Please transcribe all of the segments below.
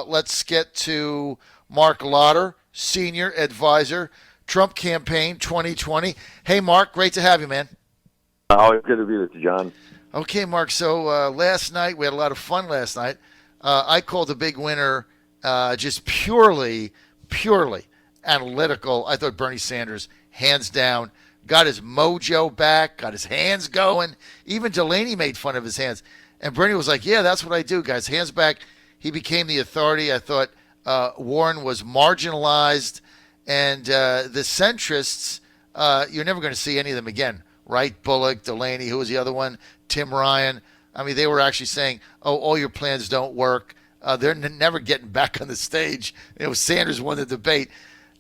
let's get to Marc, Senior Advisor, Trump Campaign 2020. Hey, Marc, great to have you, man. Always good to be with you, John. Okay, Marc, so last night, we had a lot of fun last night. I called the big winner just purely analytical. I thought Bernie Sanders, hands down, got his mojo back, got his hands going. Even Delaney made fun of his hands. And Bernie was like, yeah, that's what I do, guys. Hands back. He became the authority. I thought Warren was marginalized. And the centrists, you're never going to see any of them again. Right? Bullock, Delaney, who was the other one? Tim Ryan. I mean, they were actually saying, oh, all your plans don't work. They're never getting back on the stage. Sanders won the debate.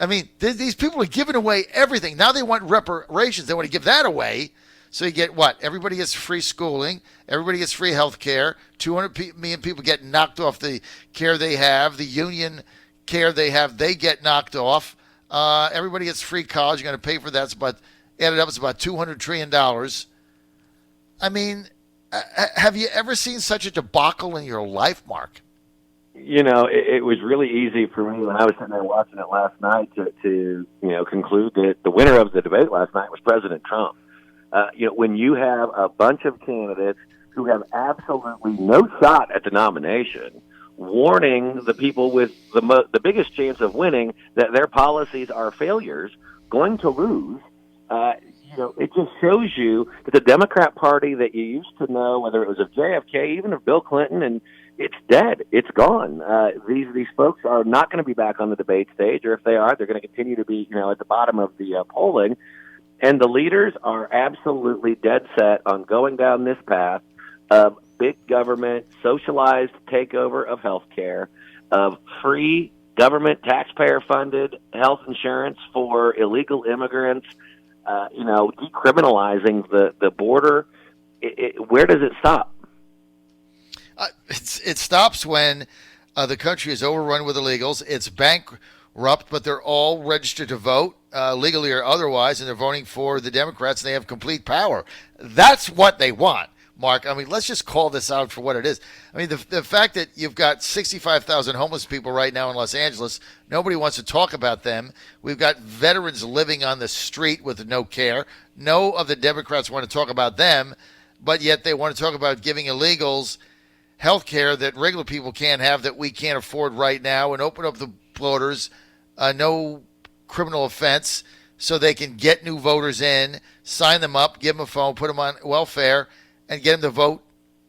I mean, these people are giving away everything. Now they want reparations. They want to give that away. So you get what? Everybody gets free schooling. Everybody gets free health care. 200 million people get knocked off the care they have. The union care they have, they get knocked off. Everybody gets free college. You're going to pay for that. Added up, it's about $200 trillion. I mean, have you ever seen such a debacle in your life, Marc? It was really easy for me when I was sitting there watching it last night to conclude that the winner of the debate last night was President Trump. When you have a bunch of candidates who have absolutely no shot at the nomination, warning the people with the biggest chance of winning that their policies are failures, going to lose, it just shows you that the Democrat Party that you used to know, whether it was of JFK, even of Bill Clinton, and it's dead. It's gone. These folks are not going to be back on the debate stage, or if they are, they're going to continue to be, at the bottom of the polling. And the leaders are absolutely dead set on going down this path of big government, socialized takeover of health care, of free government taxpayer-funded health insurance for illegal immigrants, decriminalizing the border. Where does it stop? It stops when the country is overrun with illegals. It's bankrupt, but they're all registered to vote, legally or otherwise, and they're voting for the Democrats, and they have complete power. That's what they want, Marc. I mean, let's just call this out for what it is. I mean, the fact that you've got 65,000 homeless people right now in Los Angeles, nobody wants to talk about them. We've got veterans living on the street with no care. No of the Democrats want to talk about them, but yet they want to talk about giving illegals health care that regular people can't have, that we can't afford right now, and open up the borders, no criminal offense, so they can get new voters in, sign them up, give them a phone, put them on welfare, and get them to vote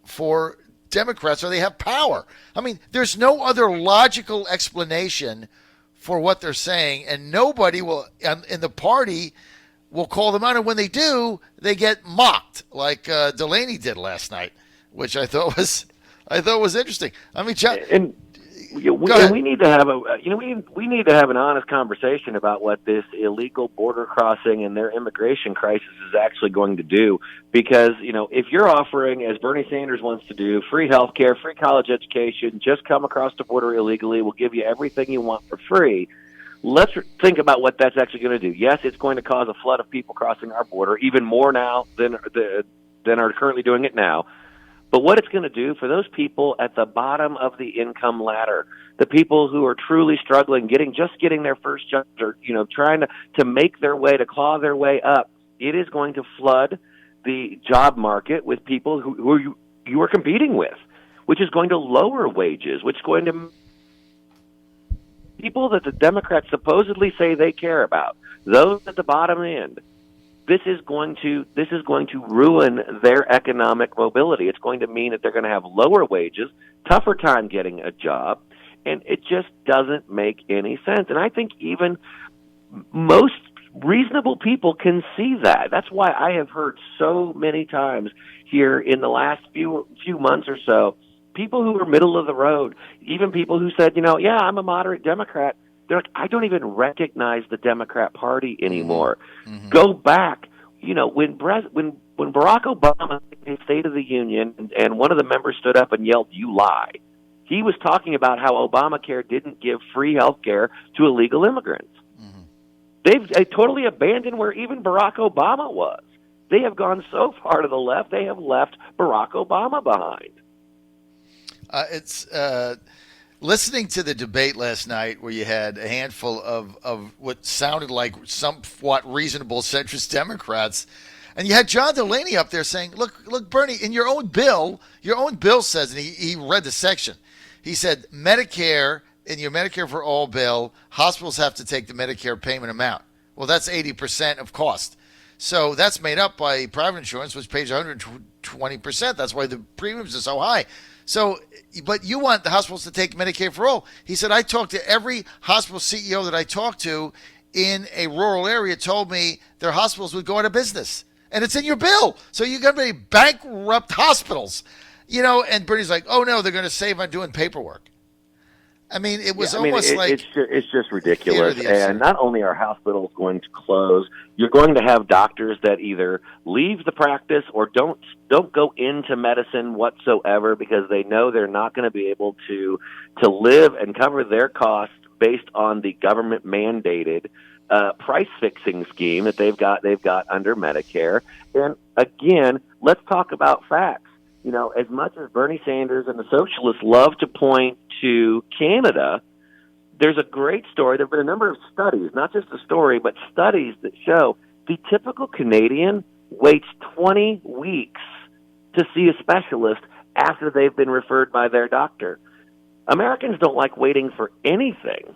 for Democrats so they have power. I mean, there's no other logical explanation for what they're saying, and nobody will in the party will call them out. And when they do, they get mocked, like Delaney did last night, which I thought was interesting. I mean, John, we need to have we need to have an honest conversation about what this illegal border crossing and their immigration crisis is actually going to do. Because if you're offering, as Bernie Sanders wants to do, free health care, free college education, just come across the border illegally, we'll give you everything you want for free. Let's think about what that's actually going to do. Yes, it's going to cause a flood of people crossing our border, even more now than are currently doing it now. But what it's going to do for those people at the bottom of the income ladder, the people who are truly struggling, getting their first job, or trying to make their way, to claw their way up, it is going to flood the job market with people who you are competing with, which is going to lower wages, which is going to people that the Democrats supposedly say they care about, those at the bottom end. This is going to ruin their economic mobility. It's going to mean that they're going to have lower wages, tougher time getting a job, and it just doesn't make any sense. And I think even most reasonable people can see that. That's why I have heard so many times here in the last few months or so, people who are middle of the road, even people who said, yeah, I'm a moderate Democrat, they're like, I don't even recognize the Democrat Party anymore. Mm-hmm. Go back. When Barack Obama in State of the Union and one of the members stood up and yelled, "You lie," he was talking about how Obamacare didn't give free health care to illegal immigrants. Mm-hmm. They totally abandoned where even Barack Obama was. They have gone so far to the left, they have left Barack Obama behind. listening to the debate last night where you had a handful of what sounded like somewhat reasonable centrist Democrats, and you had John Delaney up there saying, look, Bernie, in your own bill says, and he read the section, he said, Medicare, in your Medicare for All bill, hospitals have to take the Medicare payment amount. Well, that's 80% of cost. So that's made up by private insurance, which pays 120%. That's why the premiums are so high. So, but you want the hospitals to take Medicare for all. He said, I talked to every hospital CEO that I talked to in a rural area told me their hospitals would go out of business. And it's in your bill. So you're going to be bankrupt hospitals. And Bernie's like, oh, no, they're going to save on doing paperwork. I mean, it was it's just ridiculous. And not only are hospitals going to close, you're going to have doctors that either leave the practice or don't go into medicine whatsoever because they know they're not going to be able to live and cover their costs based on the government mandated price fixing scheme that they've got under Medicare. And again, let's talk about facts. As much as Bernie Sanders and the socialists love to point to Canada, there's a great story. There have been a number of studies, not just a story, but studies that show the typical Canadian waits 20 weeks to see a specialist after they've been referred by their doctor. Americans don't like waiting for anything,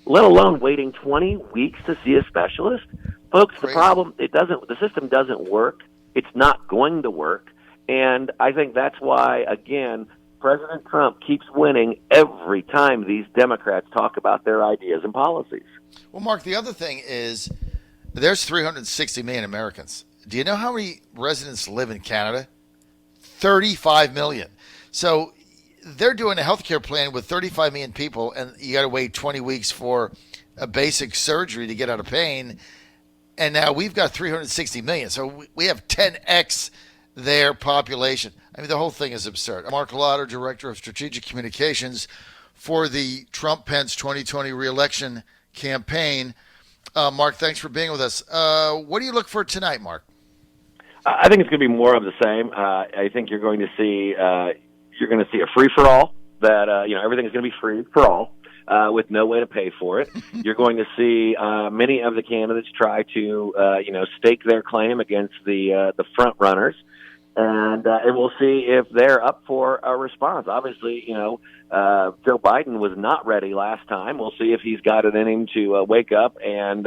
let alone waiting 20 weeks to see a specialist. Folks, the problem, the system doesn't work. It's not going to work. And I think that's why, again, President Trump keeps winning every time these Democrats talk about their ideas and policies. Well, Mark, the other thing is there's 360 million Americans. Do you know how many residents live in Canada? 35 million. So they're doing a healthcare plan with 35 million people, and you got to wait 20 weeks for a basic surgery to get out of pain. And now we've got 360 million. So we have 10x their population. I mean, the whole thing is absurd. Marc Lauder, Director of Strategic Communications for the Trump-Pence 2020 reelection campaign. Mark, thanks for being with us. What do you look for tonight, Mark? I think it's going to be more of the same. I think you're going to see a free-for-all that everything is going to be free for all with no way to pay for it. You're going to see many of the candidates try to stake their claim against the front runners. And we'll see if they're up for a response. Obviously, Joe Biden was not ready last time. We'll see if he's got it in him to wake up and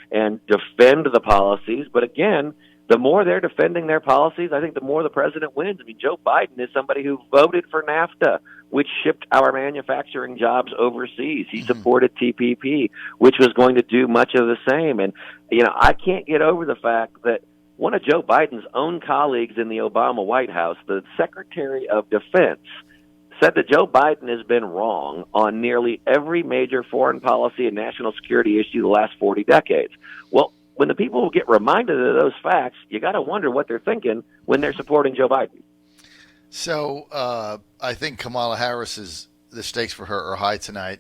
defend the policies. But again, the more they're defending their policies, I think the more the president wins. I mean, Joe Biden is somebody who voted for NAFTA, which shipped our manufacturing jobs overseas. He supported TPP, which was going to do much of the same. And, I can't get over the fact that one of Joe Biden's own colleagues in the Obama White House, the Secretary of Defense, said that Joe Biden has been wrong on nearly every major foreign policy and national security issue the last 40 decades. Well, when the people get reminded of those facts, you got to wonder what they're thinking when they're supporting Joe Biden. So I think Kamala Harris the stakes for her are high tonight,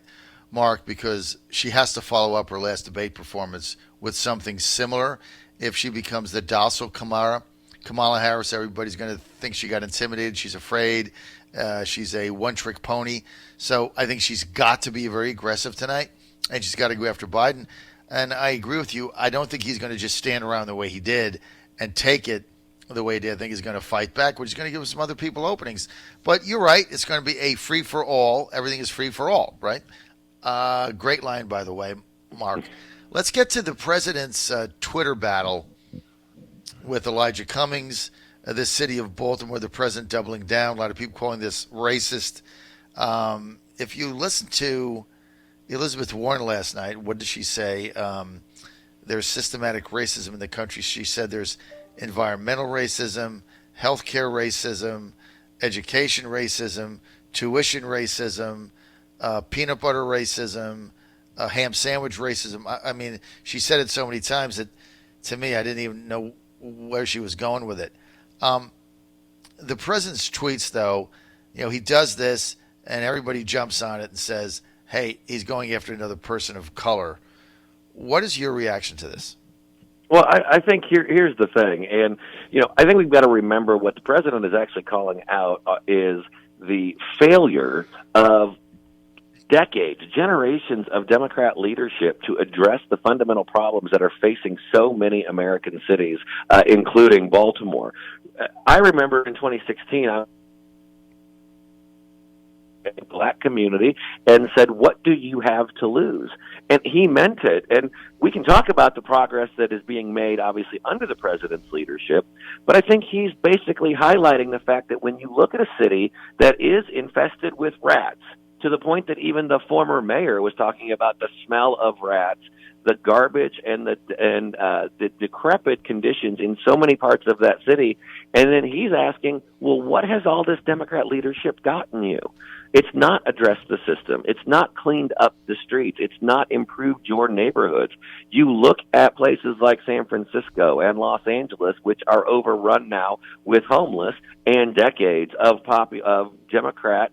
Mark, because she has to follow up her last debate performance with something similar. If she becomes the docile Kamala Harris, everybody's going to think she got intimidated. She's afraid. She's a one-trick pony. So I think she's got to be very aggressive tonight, and she's got to go after Biden. And I agree with you. I don't think he's going to just stand around the way he did and take it the way he did. I think he's going to fight back, which is going to give some other people openings. But you're right. It's going to be a free-for-all. Everything is free-for-all, right? Great line, by the way, Mark. Let's get to the president's Twitter battle with Elijah Cummings, the city of Baltimore, the president doubling down. A lot of people calling this racist. If you listen to Elizabeth Warren last night, what did she say? There's systematic racism in the country. She said there's environmental racism, healthcare racism, education racism, tuition racism, peanut butter racism, ham sandwich racism. I mean, she said it so many times that, to me, I didn't even know where she was going with it. The president's tweets, though, he does this, and everybody jumps on it and says, hey, he's going after another person of color. What is your reaction to this? Well, I think here's the thing, and I think we've got to remember what the president is actually calling out is the failure of decades, generations of Democrat leadership to address the fundamental problems that are facing so many American cities, including Baltimore. I remember in 2016, I black community and said, what do you have to lose? And he meant it. And we can talk about the progress that is being made, obviously, under the president's leadership, but I think he's basically highlighting the fact that when you look at a city that is infested with rats, to the point that even the former mayor was talking about the smell of rats, the garbage and the decrepit conditions in so many parts of that city, and then he's asking, well, what has all this Democrat leadership gotten you? It's not addressed the system. It's not cleaned up the streets. It's not improved your neighborhoods. You look at places like San Francisco and Los Angeles, which are overrun now with homeless, and decades of Democrat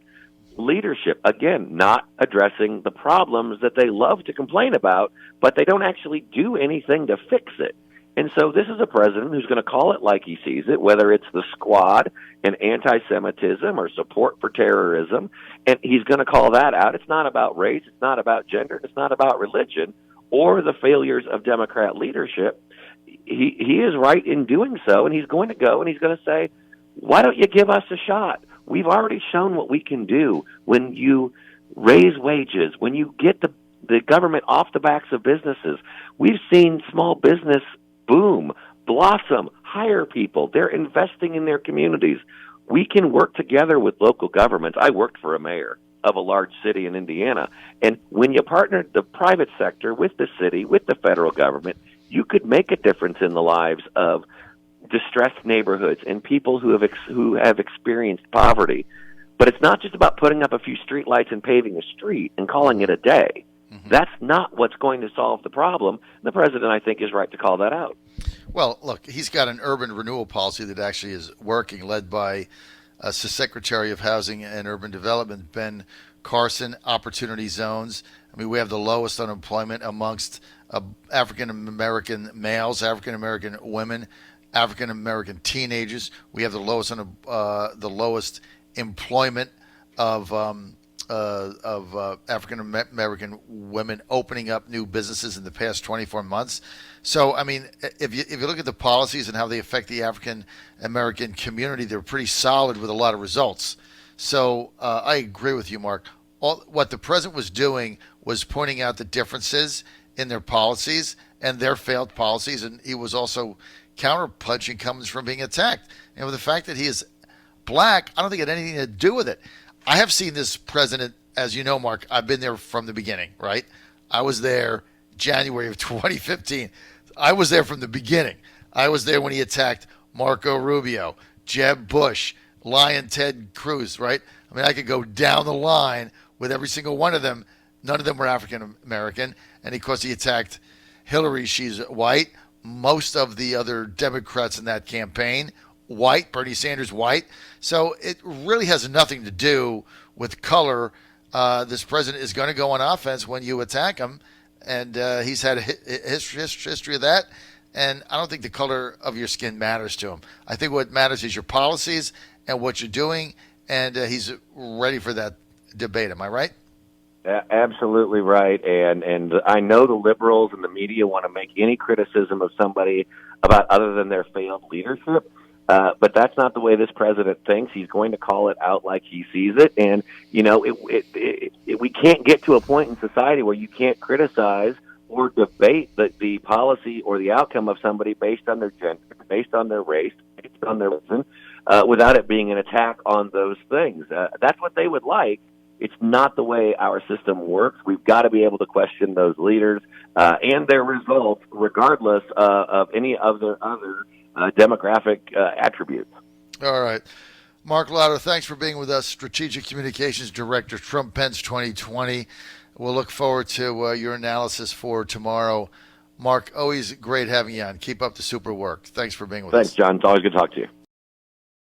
leadership, again, not addressing the problems that they love to complain about, but they don't actually do anything to fix it. And so this is a president who's going to call it like he sees it, whether it's the squad and anti-Semitism or support for terrorism, and he's going to call that out. It's not about race, it's not about gender, it's not about religion or the failures of Democrat leadership. He is right in doing so, and he's going to go and he's going to say, why don't you give us a shot? We've already shown what we can do when you raise wages, when you get the government off the backs of businesses. We've seen small business boom, blossom, hire people. They're investing in their communities. We can work together with local governments. I worked for a mayor of a large city in Indiana, and when you partner the private sector with the city, with the federal government, you could make a difference in the lives of distressed neighborhoods and people who have experienced poverty. But it's not just about putting up a few streetlights and paving a street and calling it a day. Mm-hmm. That's not what's going to solve the problem. The president, I think, is right to call that out. Well, look, he's got an urban renewal policy that actually is working, led by Secretary of Housing and Urban Development, Ben Carson. Opportunity zones. I mean, we have the lowest unemployment amongst African-American males, African-American women, African-American teenagers. We have the lowest employment of African-American women opening up new businesses in the past 24 months. So, I mean, if you look at the policies and how they affect the African-American community, they're pretty solid with a lot of results. So I agree with you, Mark. What the president was doing was pointing out the differences in their policies and their failed policies, and he was also counterpunching comes from being attacked. And with the fact that he is black, I don't think it had anything to do with it. I have seen this president, as you know, Mark, I've been there from the beginning, right? I was there January of 2015. I was there from the beginning. I was there when he attacked Marco Rubio, Jeb Bush, Lion Ted Cruz, right? I mean, I could go down the line with every single one of them. None of them were African American. And of course, he attacked Hillary. She's white. Most of the other Democrats in that campaign, white. Bernie Sanders, white. So it really has nothing to do with color. This president is going to go on offense when you attack him, and he's had a history of that. And I don't think the color of your skin matters to him. I think what matters is your policies and what you're doing, and he's ready for that debate. Am I right? Absolutely right. And I know the liberals and the media want to make any criticism of somebody about other than their failed leadership. But that's not the way this president thinks. He's going to call it out like he sees it. And, you know, we can't get to a point in society where you can't criticize or debate the policy or the outcome of somebody based on their gender, based on their race, based on their religion, without it being an attack on those things. That's what they would like. It's not the way our system works. We've got to be able to question those leaders and their results, regardless of any of their other demographic attributes. All right. Marc Lauder, thanks for being with us, Strategic Communications Director, Trump-Pence 2020. We'll look forward to your analysis for tomorrow. Marc, always great having you on. Keep up the super work. Thanks for being with us. Thanks, John. It's always good to talk to you.